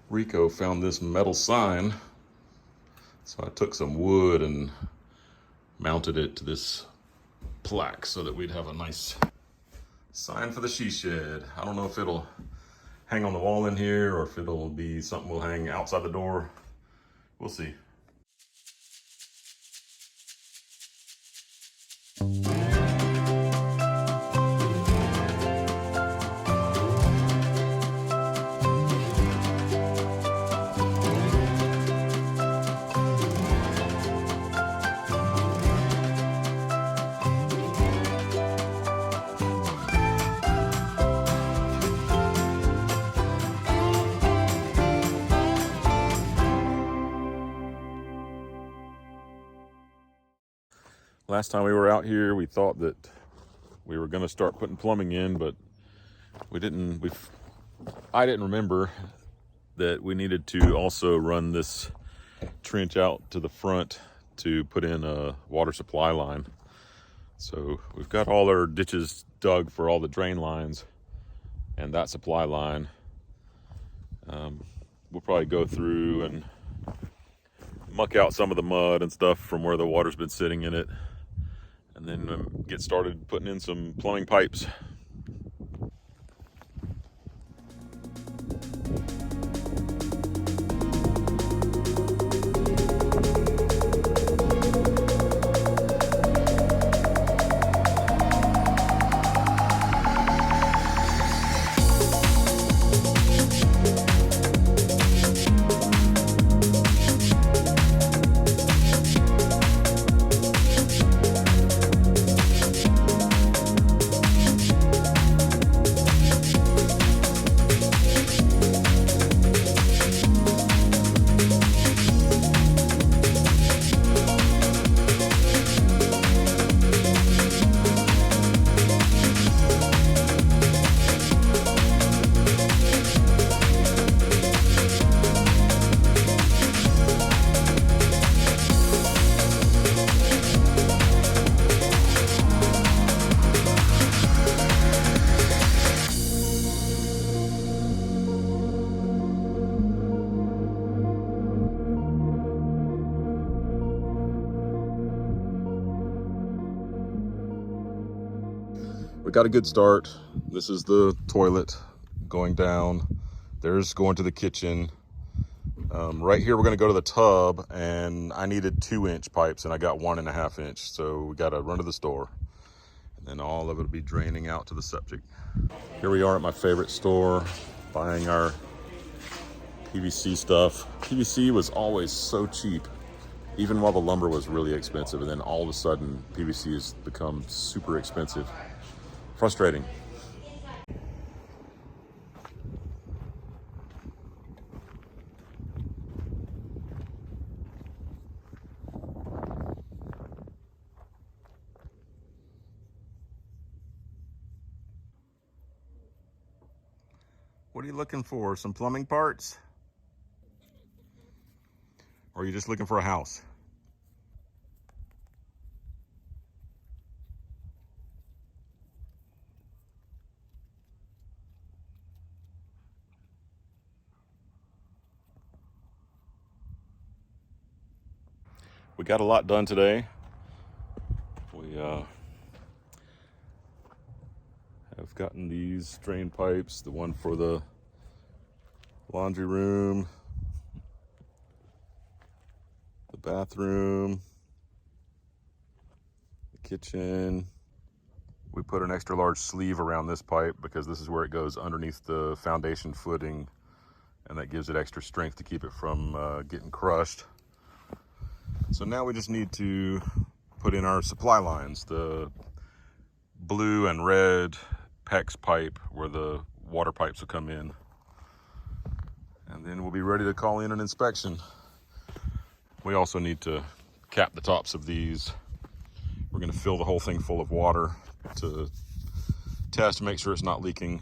Rico found this metal sign, so I took some wood and mounted it to this plaque so that we'd have a nice sign for the she shed. I don't know if it'll hang on the wall in here or if it'll be something we'll hang outside the door. We'll see. Last time we were out here, we thought that we were going to start putting plumbing in, but I didn't remember that we needed to also run this trench out to the front to put in a water supply line. So we've got all our ditches dug for all the drain lines and that supply line. We'll probably go through and muck out some of the mud and stuff from where the water's been sitting in it, and then get started putting in some plumbing pipes. We got a good start. This is the toilet going down. There's going to the kitchen. Right here, we're gonna go to the tub, and I needed 2-inch pipes and I got 1.5 inch. So we gotta run to the store. And then all of it will be draining out to the septic. Here we are at my favorite store, buying our PVC stuff. PVC was always so cheap, even while the lumber was really expensive. And then all of a sudden, PVC has become super expensive. Frustrating. What are you looking for? Some plumbing parts? Or are you just looking for a house? We got a lot done today. We have gotten these drain pipes, the one for the laundry room, the bathroom, the kitchen. We put an extra large sleeve around this pipe because this is where it goes underneath the foundation footing, and that gives it extra strength to keep it from getting crushed. So now we just need to put in our supply lines, the blue and red PEX pipe where the water pipes will come in. And then we'll be ready to call in an inspection. We also need to cap the tops of these. We're going to fill the whole thing full of water to test to make sure it's not leaking.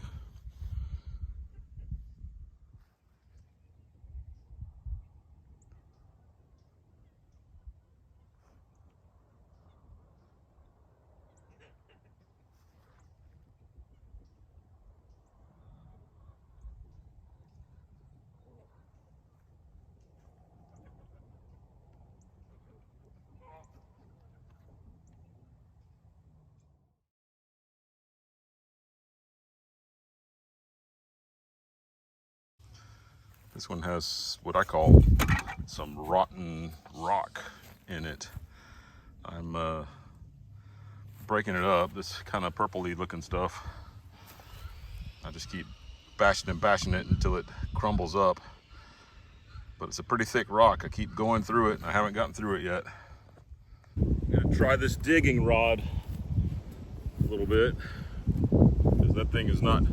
This one has what I call some rotten rock in it. I'm breaking it up, this kind of purpley looking stuff. I just keep bashing and bashing it until it crumbles up. But it's a pretty thick rock. I keep going through it and I haven't gotten through it yet. I'm gonna try this digging rod a little bit because that thing is not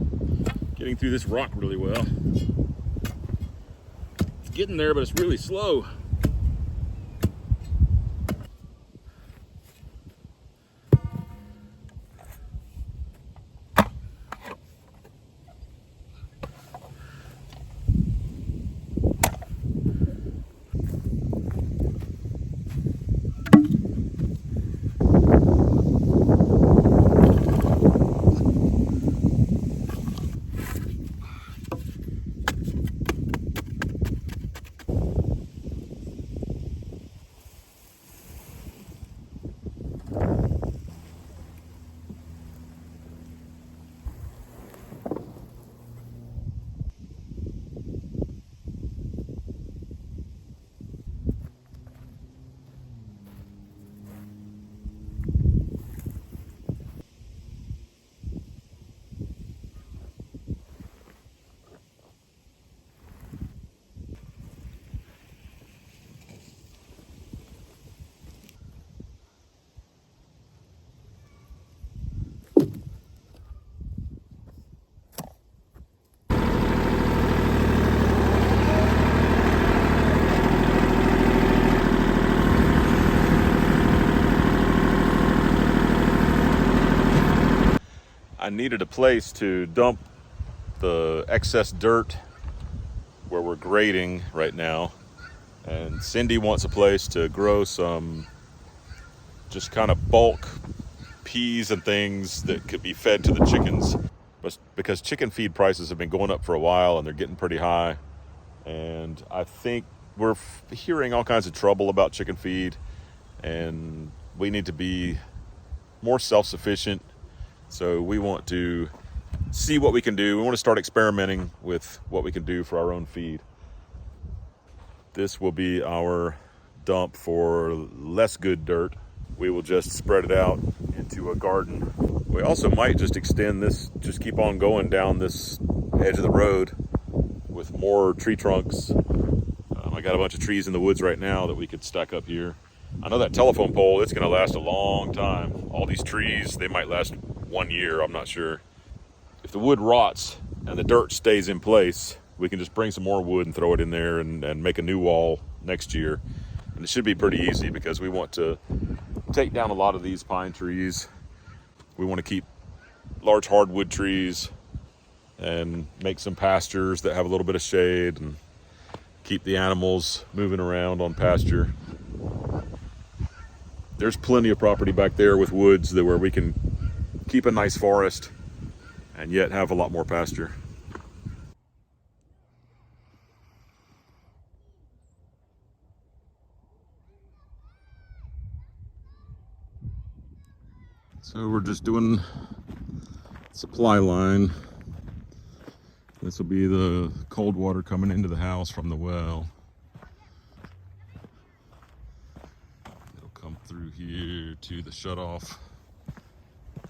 getting through this rock really well. It's getting there, but it's really slow. I needed a place to dump the excess dirt where we're grading right now. And Cindy wants a place to grow some just kind of bulk peas and things that could be fed to the chickens. But because chicken feed prices have been going up for a while and they're getting pretty high. And I think we're hearing all kinds of trouble about chicken feed, and we need to be more self-sufficient. So we want to see what we can do. We want to start experimenting with what we can do for our own feed. This will be our dump for less good dirt. We will just spread it out into a garden. We also might just extend this, just keep on going down this edge of the road with more tree trunks. I got a bunch of trees in the woods right now that we could stack up here. I know that telephone pole, it's gonna last a long time. All these trees, they might last 1 year, I'm not sure. If the wood rots and the dirt stays in place, we can just bring some more wood and throw it in there and make a new wall next year. And it should be pretty easy because we want to take down a lot of these pine trees. We want to keep large hardwood trees and make some pastures that have a little bit of shade and keep the animals moving around on pasture. There's plenty of property back there with woods where we can keep a nice forest and yet have a lot more pasture. So we're just doing supply line. This will be the cold water coming into the house from the well. It'll come through here to the shutoff,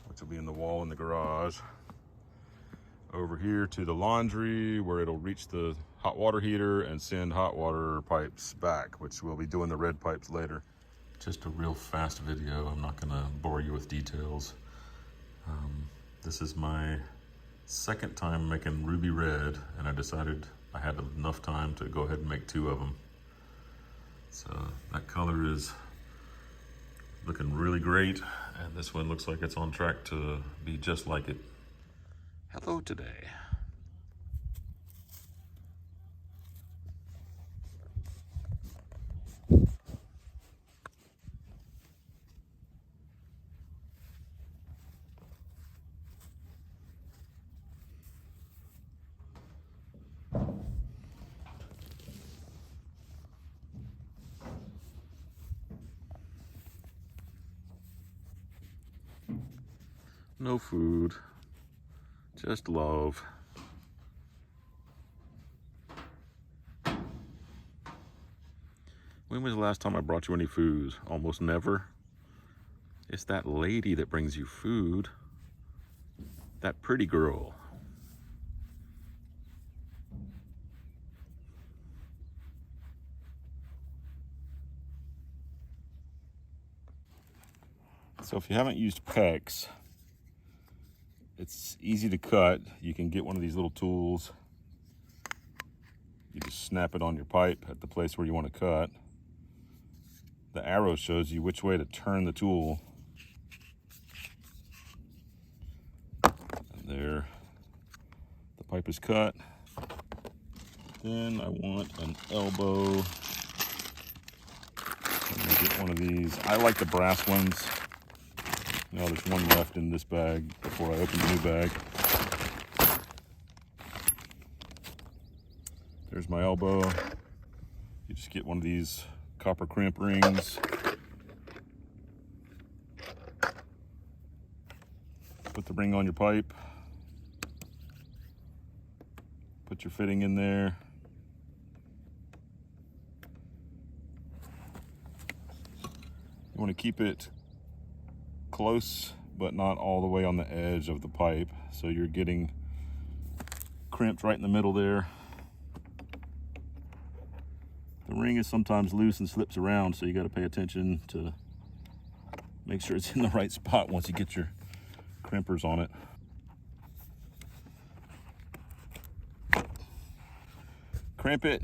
which will be in the wall in the garage. Over here to the laundry, where it'll reach the hot water heater and send hot water pipes back, which we'll be doing the red pipes later. Just a real fast video. I'm not gonna bore you with details. This is my second time making ruby red, and I decided I had enough time to go ahead and make 2 of them. So that color is looking really great, and this one looks like it's on track to be just like it. Hello today. No food, just love. When was the last time I brought you any food? Almost never. It's that lady that brings you food. That pretty girl. So if you haven't used PEX, it's easy to cut. You can get one of these little tools. You just snap it on your pipe at the place where you want to cut. The arrow shows you which way to turn the tool. And there, the pipe is cut. Then I want an elbow. I'm gonna get one of these. I like the brass ones. Now there's one left in this bag before I open the new bag. There's my elbow. You just get one of these copper crimp rings. Put the ring on your pipe. Put your fitting in there. You want to keep it close, but not all the way on the edge of the pipe. So you're getting crimped right in the middle there. The ring is sometimes loose and slips around, so you got to pay attention to make sure it's in the right spot once you get your crimpers on it. Crimp it,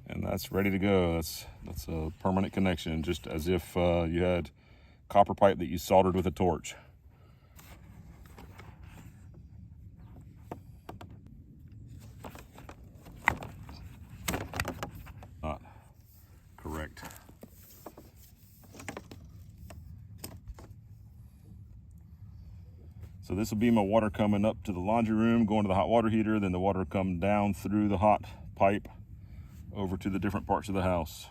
and that's ready to go. That's a permanent connection, just as if you had copper pipe that you soldered with a torch. Not correct. So this will be my water coming up to the laundry room, going to the hot water heater, then the water will come down through the hot pipe over to the different parts of the house.